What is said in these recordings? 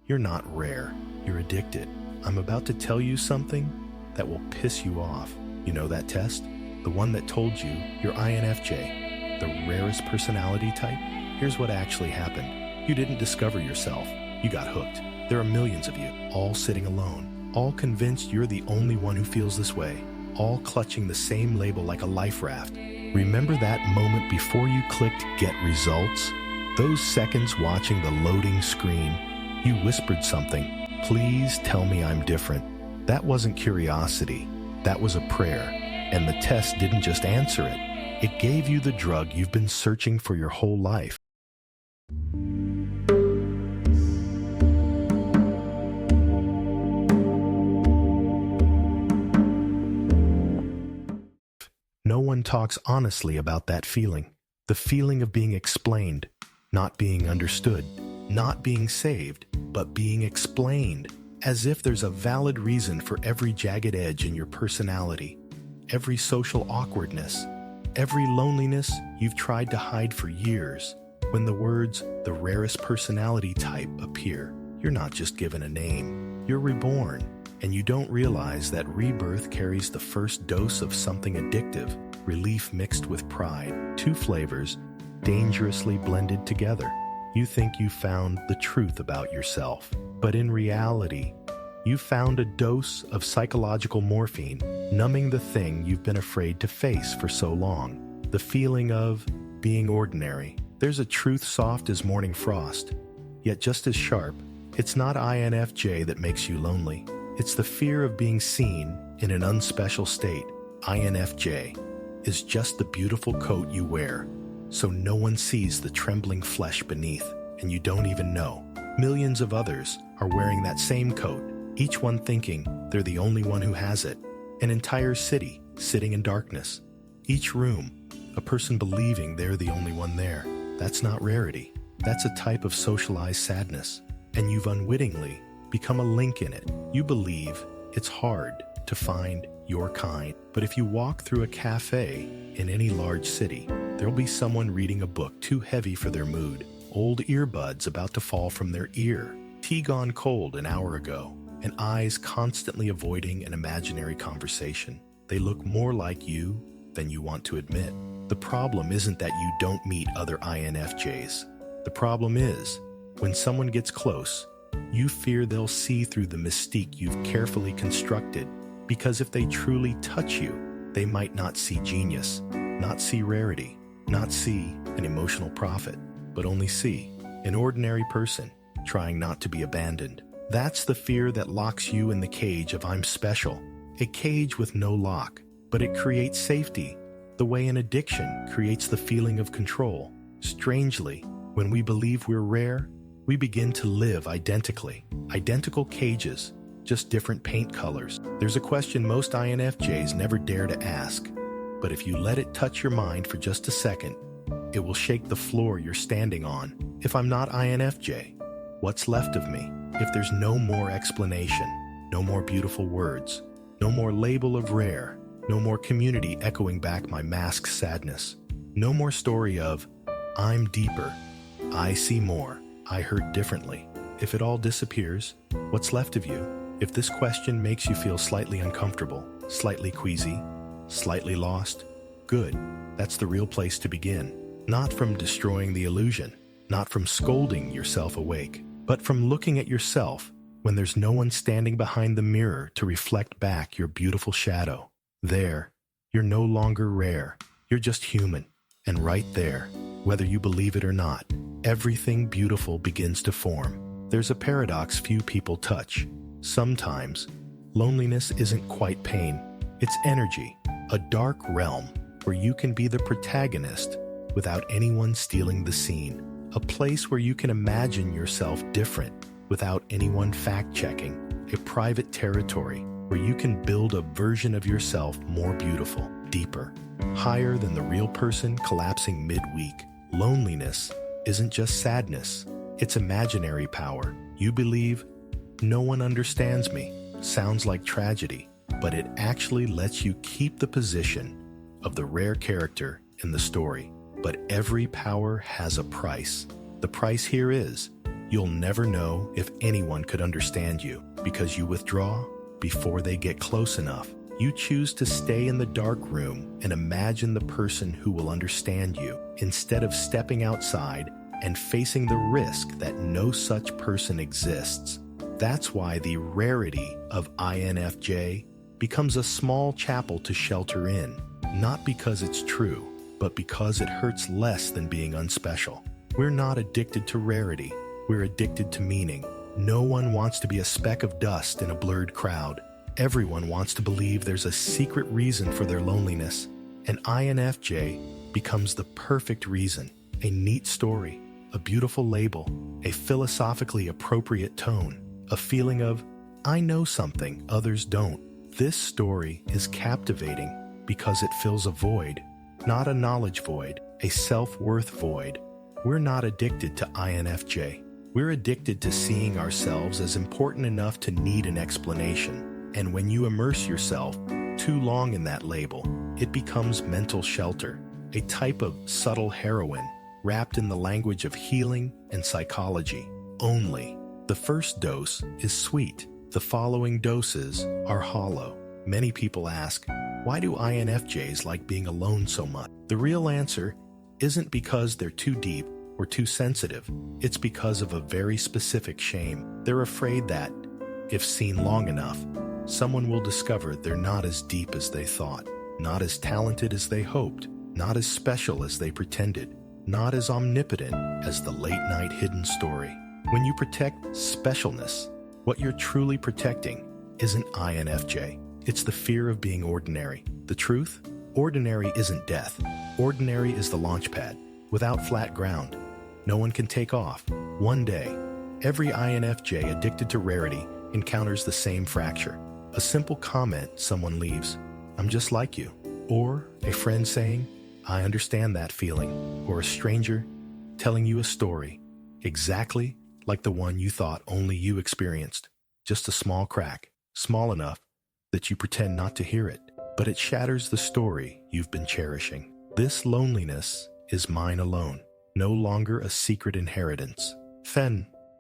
You're not rare. You're addicted. I'm about to tell you something that will piss you off. You know that test? The one that told you you're INFJ, the rarest personality type? Here's what actually happened. You didn't discover yourself. You got hooked. There are millions of you, all sitting alone, all convinced you're the only one who feels this way, all clutching the same label like a life raft. Remember that moment before you clicked Get Results? Those seconds watching the loading screen, you whispered something. Please tell me I'm different. That wasn't curiosity. That was a prayer. And the test didn't just answer it. It gave you the drug you've been searching for your whole life. No one talks honestly about that feeling. The feeling of being explained, not being understood, not being saved, but being explained, as if there's a valid reason for every jagged edge in your personality, every social awkwardness, every loneliness you've tried to hide for years. When the words, the rarest personality type, appear, you're not just given a name, you're reborn. And you don't realize that rebirth carries the first dose of something addictive, relief mixed with pride, two flavors dangerously blended together. You think you found the truth about yourself, but in reality, you found a dose of psychological morphine, numbing the thing you've been afraid to face for so long, the feeling of being ordinary. There's a truth soft as morning frost, yet just as sharp. It's not INFJ that makes you lonely. It's the fear of being seen in an unspecial state. INFJ is just the beautiful coat you wear, so no one sees the trembling flesh beneath, and you don't even know. Millions of others are wearing that same coat, each one thinking they're the only one who has it. An entire city sitting in darkness. Each room, a person believing they're the only one there. That's not rarity. That's a type of socialized sadness, and you've unwittingly become a link in it. You believe it's hard to find your kind. But if you walk through a cafe in any large city, there'll be someone reading a book too heavy for their mood, old earbuds about to fall from their ear, tea gone cold an hour ago, and eyes constantly avoiding an imaginary conversation. They look more like you than you want to admit. The problem isn't that you don't meet other INFJs. The problem is, when someone gets close, you fear they'll see through the mystique you've carefully constructed, because if they truly touch you, they might not see genius, not see rarity, not see an emotional prophet, but only see an ordinary person trying not to be abandoned. That's the fear that locks you in the cage of I'm special, a cage with no lock, but it creates safety, the way an addiction creates the feeling of control. Strangely, when we believe we're rare, we begin to live identically. Identical cages, just different paint colors. There's a question most INFJs never dare to ask, but if you let it touch your mind for just a second, it will shake the floor you're standing on. If I'm not INFJ, what's left of me? If there's no more explanation, no more beautiful words, no more label of rare, no more community echoing back my masked sadness, no more story of, I'm deeper, I see more, I hurt differently. If it all disappears, what's left of you? If this question makes you feel slightly uncomfortable, slightly queasy, slightly lost, good. That's the real place to begin. Not from destroying the illusion, not from scolding yourself awake, but from looking at yourself when there's no one standing behind the mirror to reflect back your beautiful shadow. There, you're no longer rare. You're just human. And right there, whether you believe it or not, everything beautiful begins to form. There's a paradox few people touch. Sometimes, loneliness isn't quite pain. It's energy, a dark realm where you can be the protagonist without anyone stealing the scene. A place where you can imagine yourself different without anyone fact-checking. A private territory where you can build a version of yourself more beautiful, deeper, higher than the real person collapsing mid-week. Loneliness isn't just sadness. It's imaginary power. You believe, no one understands me. Sounds like tragedy, but it actually lets you keep the position of the rare character in the story. But every power has a price. The price here is, You'll never know if anyone could understand you because you withdraw before they get close enough. You choose to stay in the dark room and imagine the person who will understand you instead of stepping outside and facing the risk that no such person exists. That's why the rarity of INFJ becomes a small chapel to shelter in, not because it's true, but because it hurts less than being unspecial. We're not addicted to rarity, we're addicted to meaning. No one wants to be a speck of dust in a blurred crowd. Everyone wants to believe there's a secret reason for their loneliness, and INFJ becomes the perfect reason. A neat story, a beautiful label, a philosophically appropriate tone, a feeling of, I know something others don't. This story is captivating because it fills a void, not a knowledge void, a self-worth void. We're not addicted to INFJ. We're addicted to seeing ourselves as important enough to need an explanation. And when you immerse yourself too long in that label, it becomes mental shelter, a type of subtle heroin wrapped in the language of healing and psychology only. The first dose is sweet. The following doses are hollow. Many people ask, why do INFJs like being alone so much? The real answer isn't because they're too deep or too sensitive. It's because of a very specific shame. They're afraid that, if seen long enough, someone will discover they're not as deep as they thought, not as talented as they hoped, not as special as they pretended, not as omnipotent as the late-night hidden story. When you protect specialness, what you're truly protecting isn't INFJ. It's the fear of being ordinary. The truth? Ordinary isn't death. Ordinary is the launch pad. Without flat ground, no one can take off. One day, every INFJ addicted to rarity encounters the same fracture. A simple comment someone leaves, I'm just like you. Or a friend saying, I understand that feeling. Or a stranger telling you a story, exactly like the one you thought only you experienced. Just a small crack, small enough that you pretend not to hear it, but it shatters the story you've been cherishing. This loneliness is mine alone, no longer a secret inheritance.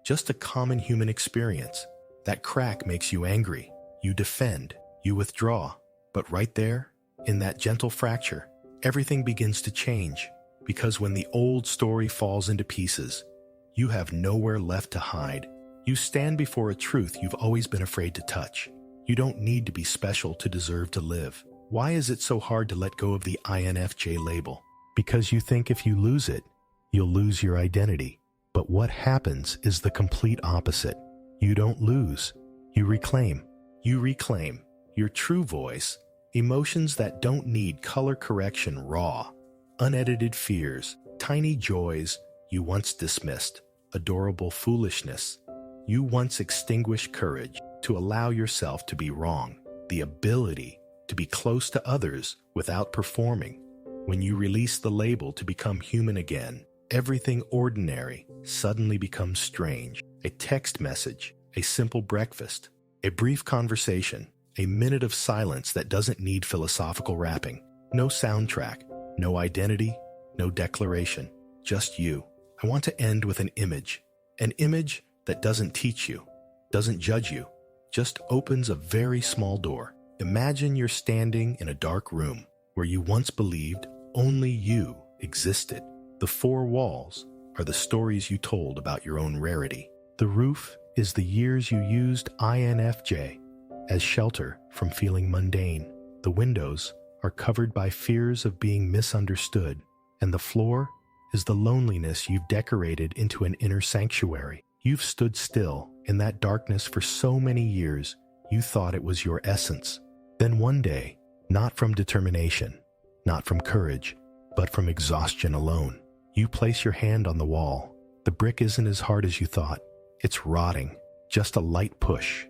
Just a common human experience. That crack makes you angry. You defend, you withdraw, but right there, in that gentle fracture, everything begins to change, because when the old story falls into pieces, you have nowhere left to hide. You stand before a truth you've always been afraid to touch. You don't need to be special to deserve to live. Why is it so hard to let go of the INFJ label? Because you think if you lose it, you'll lose your identity. But what happens is the complete opposite. You don't lose, you reclaim. You reclaim your true voice, emotions that don't need color correction raw, unedited fears, tiny joys you once dismissed, adorable foolishness. You once extinguished courage to allow yourself to be wrong, the ability to be close to others without performing. When you release the label to become human again, everything ordinary suddenly becomes strange. A text message, a simple breakfast, a brief conversation, a minute of silence that doesn't need philosophical wrapping. No soundtrack, no identity, no declaration, just you. I want to end with an image that doesn't teach you, doesn't judge you, just opens a very small door. Imagine you're standing in a dark room where you once believed only you existed. The four walls are the stories you told about your own rarity. The roof is the years you used INFJ as shelter from feeling mundane. The windows are covered by fears of being misunderstood, and the floor is the loneliness you've decorated into an inner sanctuary. You've stood still in that darkness for so many years, you thought it was your essence. Then one day, not from determination, not from courage, but from exhaustion alone, you place your hand on the wall. The brick isn't as hard as you thought. It's rotting, just a light push.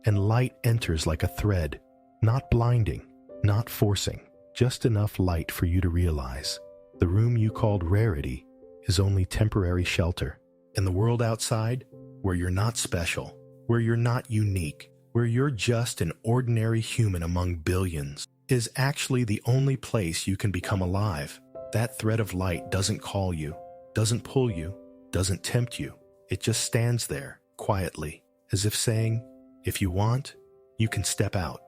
And light enters like a thread, not blinding, not forcing, just enough light for you to realize the room you called rarity is only temporary shelter. And the world outside, where you're not special, where you're not unique, where you're just an ordinary human among billions, is actually the only place you can become alive. That thread of light doesn't call you, doesn't pull you, doesn't tempt you. It just stands there, quietly, as if saying, if you want, you can step out.